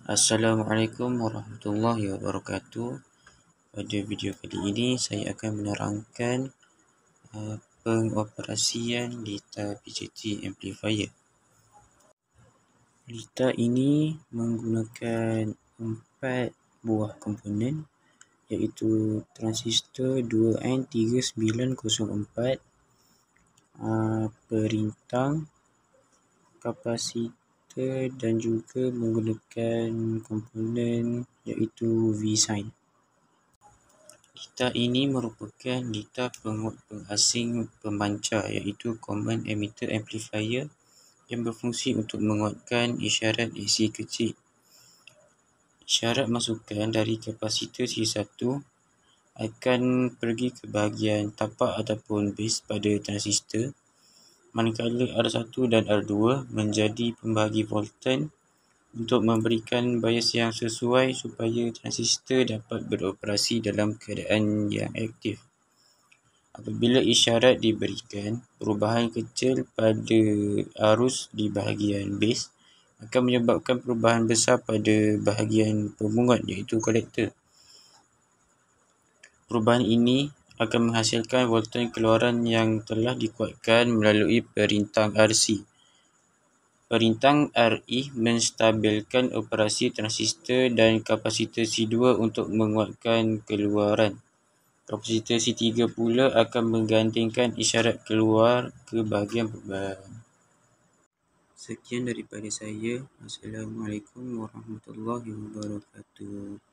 Assalamualaikum warahmatullahi wabarakatuh. Pada video kali ini saya akan menerangkan pengoperasian data PJT amplifier. Data ini menggunakan 4 buah komponen, iaitu transistor 2N3904, perintang, kapasitor dan juga menggunakan komponen iaitu V-sign. Data ini merupakan data penguat pengasing pemancar iaitu common emitter amplifier yang berfungsi untuk menguatkan isyarat AC kecil. Isyarat masukan dari kapasitor C1 akan pergi ke bahagian tapak ataupun base pada transistor, manakala R1 dan R2 menjadi pembagi voltan untuk memberikan bias yang sesuai supaya transistor dapat beroperasi dalam keadaan yang aktif. Apabila isyarat diberikan, perubahan kecil pada arus di bahagian base akan menyebabkan perubahan besar pada bahagian pemungut iaitu kolektor. Perubahan ini akan menghasilkan voltan keluaran yang telah dikuatkan melalui perintang RC. Perintang RE menstabilkan operasi transistor dan kapasitor C2 untuk menguatkan keluaran. Kapasitor C3 pula akan menggandingkan isyarat keluar ke bahagian perubahan. Sekian daripada saya. Assalamualaikum warahmatullahi wabarakatuh.